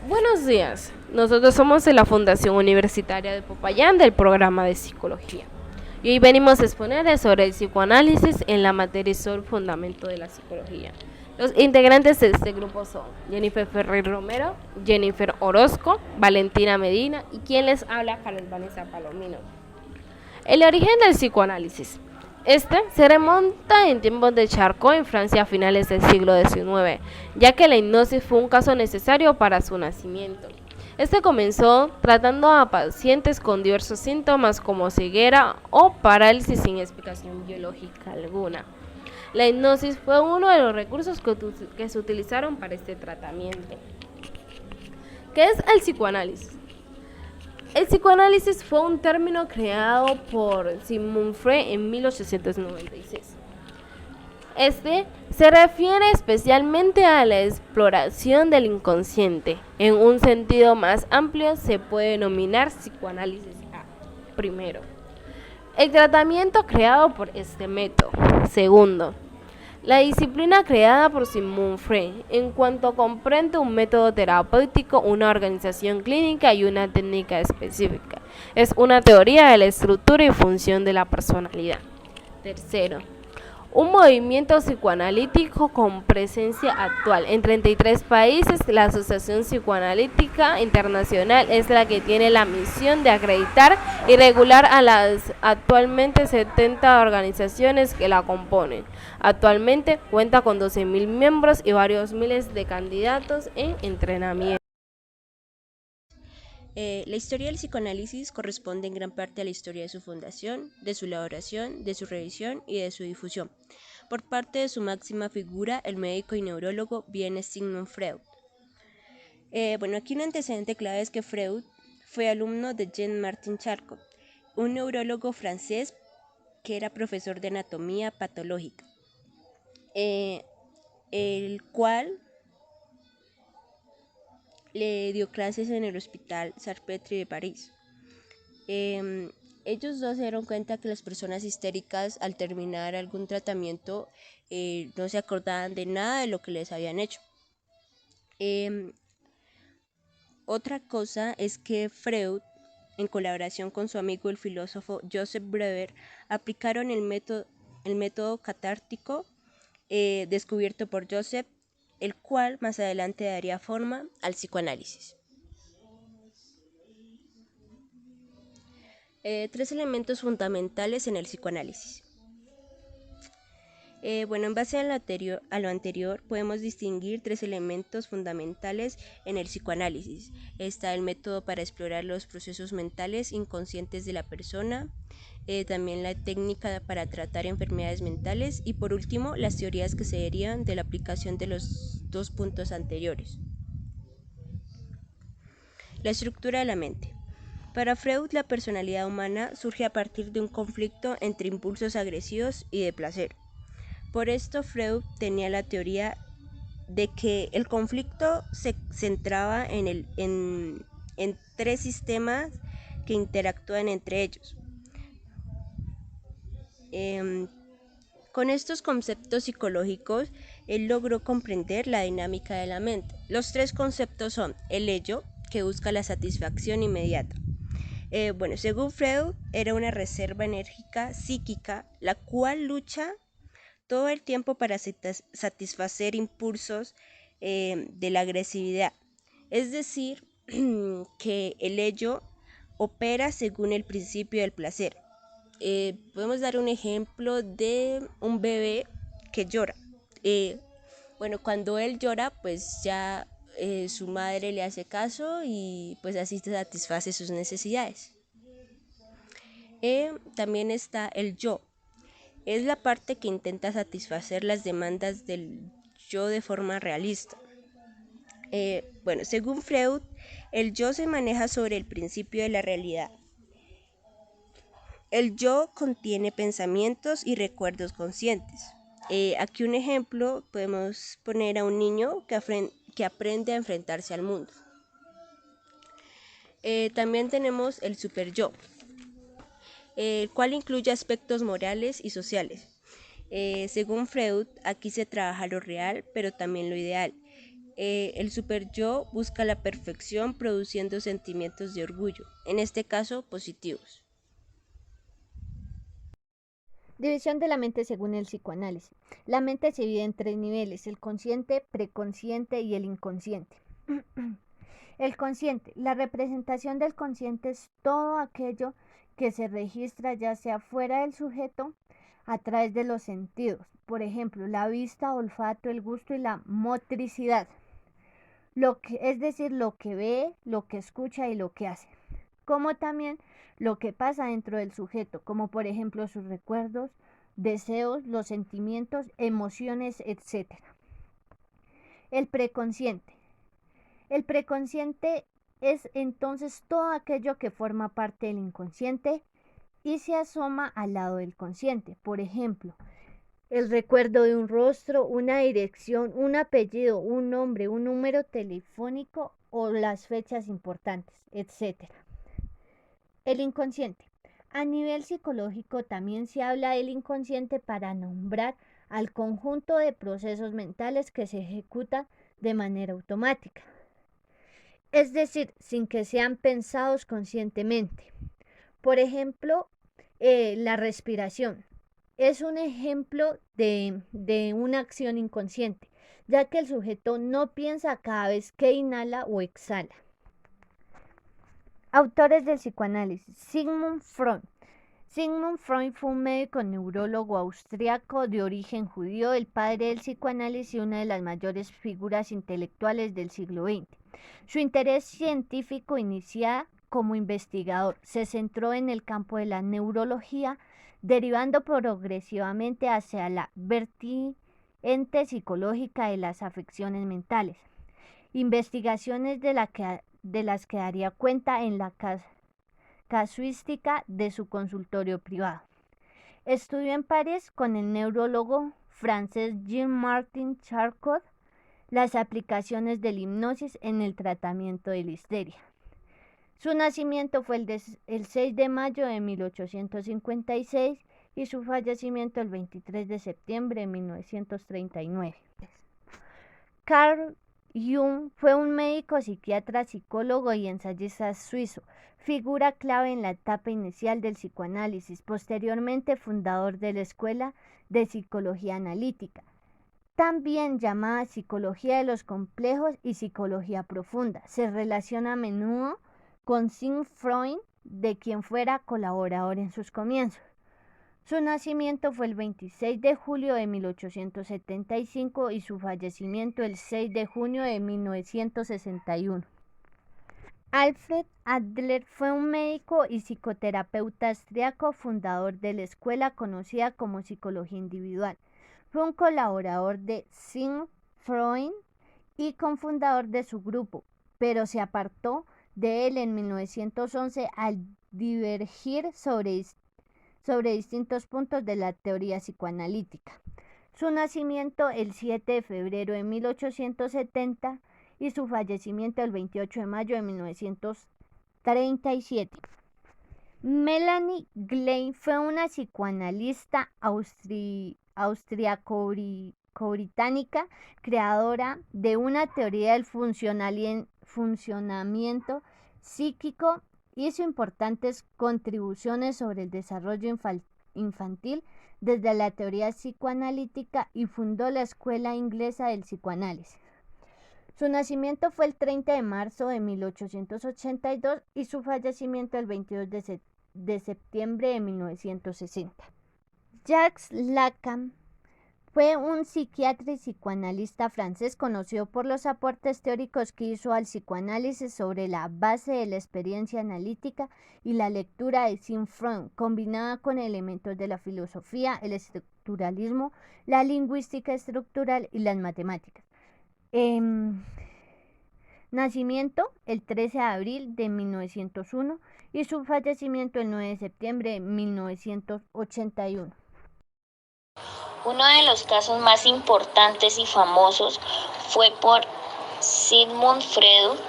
Buenos días, nosotros somos de la Fundación Universitaria de Popayán del programa de Psicología y hoy venimos a exponer sobre el psicoanálisis en la materia y sobre el fundamento de la psicología. Los integrantes de este grupo son Jennifer Ferrer Romero, Jennifer Orozco, Valentina Medina y quien les habla, Carlos Vanessa Palomino. El origen del psicoanálisis. Este se remonta en tiempos de Charcot en Francia a finales del siglo XIX, ya que la hipnosis fue un caso necesario para su nacimiento. Este comenzó tratando a pacientes con diversos síntomas como ceguera o parálisis sin explicación biológica alguna. La hipnosis fue uno de los recursos que se utilizaron para este tratamiento. ¿Qué es el psicoanálisis? El psicoanálisis fue un término creado por Sigmund Freud en 1896. Este se refiere especialmente a la exploración del inconsciente. En un sentido más amplio se puede denominar psicoanálisis A. Primero, el tratamiento creado por este método. Segundo, la disciplina creada por Sigmund Freud, en cuanto comprende un método terapéutico, una organización clínica y una técnica específica. Es una teoría de la estructura y función de la personalidad. Tercero, un movimiento psicoanalítico con presencia actual. En 33 países, la Asociación Psicoanalítica Internacional es la que tiene la misión de acreditar y regular a las actualmente 70 organizaciones que la componen. Actualmente cuenta con 12.000 miembros y varios miles de candidatos en entrenamiento. La historia del psicoanálisis corresponde en gran parte a la historia de su fundación, de su elaboración, de su revisión y de su difusión, por parte de su máxima figura, el médico y neurólogo bien Sigmund Freud. Aquí un antecedente clave es que Freud fue alumno de Jean-Martin Charcot, un neurólogo francés que era profesor de anatomía patológica, el cual le dio clases en el Hospital Salpêtrière de París. Ellos dos se dieron cuenta que las personas histéricas al terminar algún tratamiento no se acordaban de nada de lo que les habían hecho. Otra cosa es que Freud, en colaboración con su amigo el filósofo Joseph Breuer, aplicaron el método catártico descubierto por Joseph, el cual más adelante daría forma al psicoanálisis. Tres elementos fundamentales en el psicoanálisis. En base a lo anterior, podemos distinguir tres elementos fundamentales en el psicoanálisis. Está el método para explorar los procesos mentales inconscientes de la persona, también la técnica para tratar enfermedades mentales y por último las teorías que se derivan de la aplicación de los dos puntos anteriores. La estructura de la mente. Para Freud, la personalidad humana surge a partir de un conflicto entre impulsos agresivos y de placer. Por esto, Freud tenía la teoría de que el conflicto se centraba en tres sistemas que interactúan entre ellos. Con estos conceptos psicológicos, él logró comprender la dinámica de la mente. Los tres conceptos son el ello, que busca la satisfacción inmediata. Según Freud, era una reserva enérgica psíquica, la cual lucha todo el tiempo para satisfacer impulsos de la agresividad. Es decir, que el ello opera según el principio del placer. Podemos dar un ejemplo de un bebé que llora. Cuando él llora, pues ya su madre le hace caso y pues así se satisface sus necesidades. También está el yo. Es la parte que intenta satisfacer las demandas del yo de forma realista. Según Freud, el yo se maneja sobre el principio de la realidad. El yo contiene pensamientos y recuerdos conscientes. Aquí un ejemplo, podemos poner a un niño que aprende a enfrentarse al mundo. También tenemos el superyo, el cual incluye aspectos morales y sociales. Según Freud, aquí se trabaja lo real, pero también lo ideal. El superyo busca la perfección produciendo sentimientos de orgullo, en este caso positivos. División de la mente según el psicoanálisis. La mente se divide en 3 niveles: el consciente, preconsciente y el inconsciente. El consciente. La representación del consciente es todo aquello que se registra ya sea fuera del sujeto a través de los sentidos. Por ejemplo, la vista, olfato, el gusto y la motricidad. Es decir, lo que ve, lo que escucha y lo que hace. Como también lo que pasa dentro del sujeto, como por ejemplo sus recuerdos, deseos, los sentimientos, emociones, etc. El preconsciente. El preconsciente es entonces todo aquello que forma parte del inconsciente y se asoma al lado del consciente. Por ejemplo, el recuerdo de un rostro, una dirección, un apellido, un nombre, un número telefónico o las fechas importantes, etc. El inconsciente. A nivel psicológico también se habla del inconsciente para nombrar al conjunto de procesos mentales que se ejecutan de manera automática, es decir, sin que sean pensados conscientemente. Por ejemplo, la respiración es un ejemplo de una acción inconsciente, ya que el sujeto no piensa cada vez que inhala o exhala. Autores del psicoanálisis. Sigmund Freud. Sigmund Freud fue un médico neurólogo austriaco de origen judío, el padre del psicoanálisis y una de las mayores figuras intelectuales del siglo XX. Su interés científico iniciado como investigador se centró en el campo de la neurología, derivando progresivamente hacia la vertiente psicológica de las afecciones mentales, investigaciones de las que daría cuenta en la casuística de su consultorio privado. Estudió en París con el neurólogo francés Jean-Martin Charcot las aplicaciones de la hipnosis en el tratamiento de la histeria. Su nacimiento fue el 6 de mayo de 1856 y su fallecimiento el 23 de septiembre de 1939. Carl Jung fue un médico, psiquiatra, psicólogo y ensayista suizo, figura clave en la etapa inicial del psicoanálisis, posteriormente fundador de la Escuela de Psicología Analítica, también llamada Psicología de los Complejos y Psicología Profunda. Se relaciona a menudo con Sigmund Freud, de quien fuera colaborador en sus comienzos. Su nacimiento fue el 26 de julio de 1875 y su fallecimiento el 6 de junio de 1961. Alfred Adler fue un médico y psicoterapeuta austriaco, fundador de la escuela conocida como Psicología Individual. Fue un colaborador de Sigmund Freud y cofundador de su grupo, pero se apartó de él en 1911 al divergir sobre distintos puntos de la teoría psicoanalítica. Su nacimiento el 7 de febrero de 1870 y su fallecimiento el 28 de mayo de 1937. Melanie Klein fue una psicoanalista austriaco-británica, creadora de una teoría del funcionamiento psíquico. Hizo importantes contribuciones sobre el desarrollo infantil desde la teoría psicoanalítica y fundó la Escuela Inglesa del Psicoanálisis. Su nacimiento fue el 30 de marzo de 1882 y su fallecimiento el 22 de septiembre de 1960. Jacques Lacan fue un psiquiatra y psicoanalista francés conocido por los aportes teóricos que hizo al psicoanálisis sobre la base de la experiencia analítica y la lectura de Sigmund Freud, combinada con elementos de la filosofía, el estructuralismo, la lingüística estructural y las matemáticas. Nacimiento el 13 de abril de 1901 y su fallecimiento el 9 de septiembre de 1981. Uno de los casos más importantes y famosos fue por Sigmund Freud,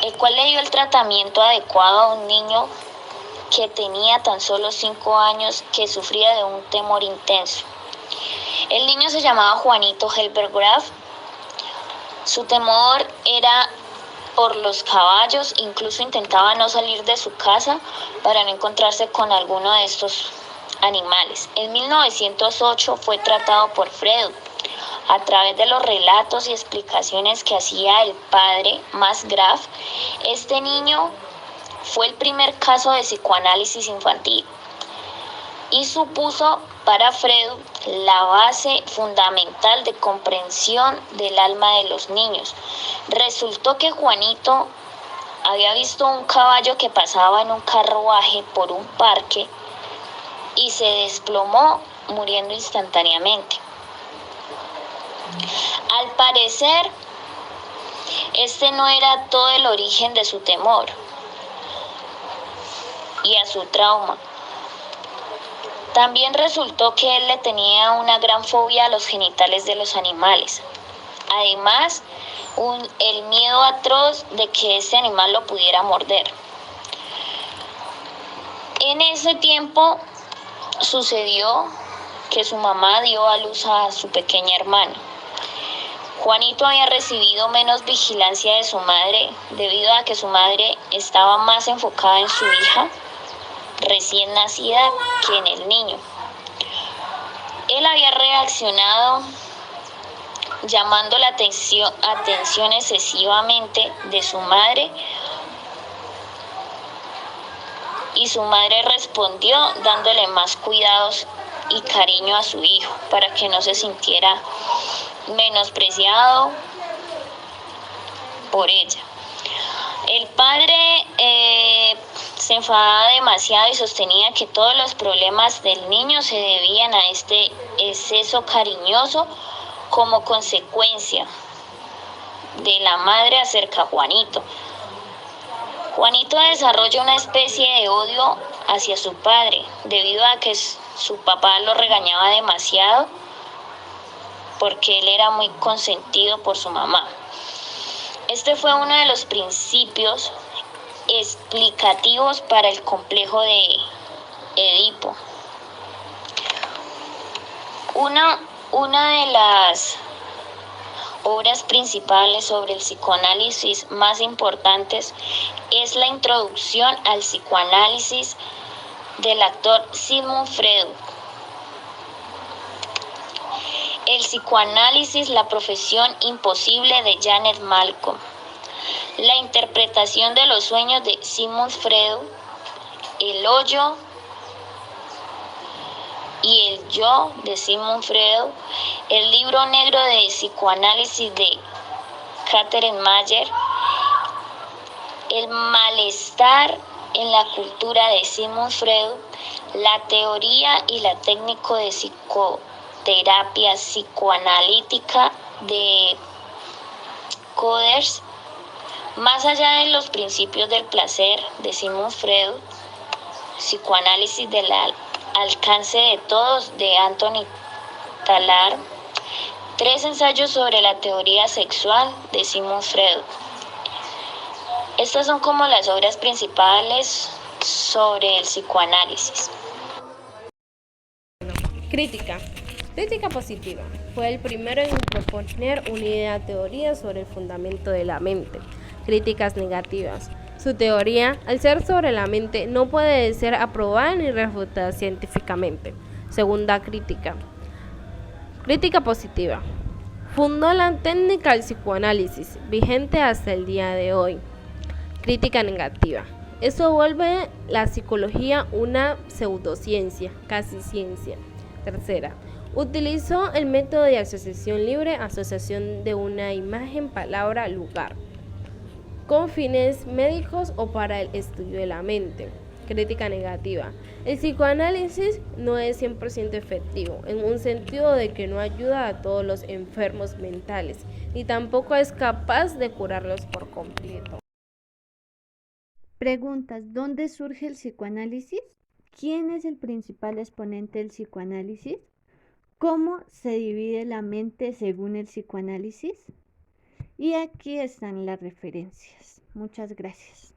el cual le dio el tratamiento adecuado a un niño que tenía tan solo 5 años que sufría de un temor intenso. El niño se llamaba Juanito Helbergraf. Su temor era por los caballos, incluso intentaba no salir de su casa para no encontrarse con alguno de estos animales. En 1908 fue tratado por Freud. A través de los relatos y explicaciones que hacía el padre Masgraf, este niño fue el primer caso de psicoanálisis infantil y supuso para Freud la base fundamental de comprensión del alma de los niños. Resultó que Juanito había visto un caballo que pasaba en un carruaje por un parque y se desplomó, muriendo instantáneamente. Al parecer, este no era todo el origen de su temor y a su trauma. También resultó que él le tenía una gran fobia a los genitales de los animales. Además, el miedo atroz de que ese animal lo pudiera morder. En ese tiempo sucedió que su mamá dio a luz a su pequeña hermana. Juanito había recibido menos vigilancia de su madre debido a que su madre estaba más enfocada en su hija recién nacida que en el niño. Él había reaccionado llamando la atención excesivamente de su madre y su madre respondió dándole más cuidados y cariño a su hijo para que no se sintiera menospreciado por ella. El padre se enfadaba demasiado y sostenía que todos los problemas del niño se debían a este exceso cariñoso como consecuencia de la madre acerca a Juanito. Juanito desarrolla una especie de odio hacia su padre debido a que su papá lo regañaba demasiado porque él era muy consentido por su mamá. Este fue uno de los principios explicativos para el complejo de Edipo. Una de las obras principales sobre el psicoanálisis más importantes es la introducción al psicoanálisis del actor Sigmund Freud. El psicoanálisis, la profesión imposible de Janet Malcolm. La interpretación de los sueños de Sigmund Freud, el hoyo y el yo de Sigmund Freud, el libro negro de psicoanálisis de Catherine Mayer, el malestar en la cultura de Sigmund Freud, la teoría y la técnica de psicoterapia psicoanalítica de Coders, más allá de los principios del placer de Sigmund Freud, psicoanálisis del alcance de todos de Anthony Talar, 3 ensayos sobre la teoría sexual de Sigmund Freud. Estas son como las obras principales sobre el psicoanálisis. Crítica. Crítica positiva. Fue el primero en proponer una teoría sobre el fundamento de la mente. Críticas negativas. Su teoría, al ser sobre la mente, no puede ser aprobada ni refutada científicamente. Segunda crítica. Crítica positiva. Fundó la técnica del psicoanálisis, vigente hasta el día de hoy. Crítica negativa. Eso vuelve la psicología una pseudociencia, casi ciencia. Tercera. Utilizó el método de asociación libre, asociación de una imagen, palabra, lugar, con fines médicos o para el estudio de la mente. Crítica negativa. El psicoanálisis no es 100% efectivo, en un sentido de que no ayuda a todos los enfermos mentales, ni tampoco es capaz de curarlos por completo. Preguntas: ¿dónde surge el psicoanálisis? ¿Quién es el principal exponente del psicoanálisis? ¿Cómo se divide la mente según el psicoanálisis? Y aquí están las referencias. Muchas gracias.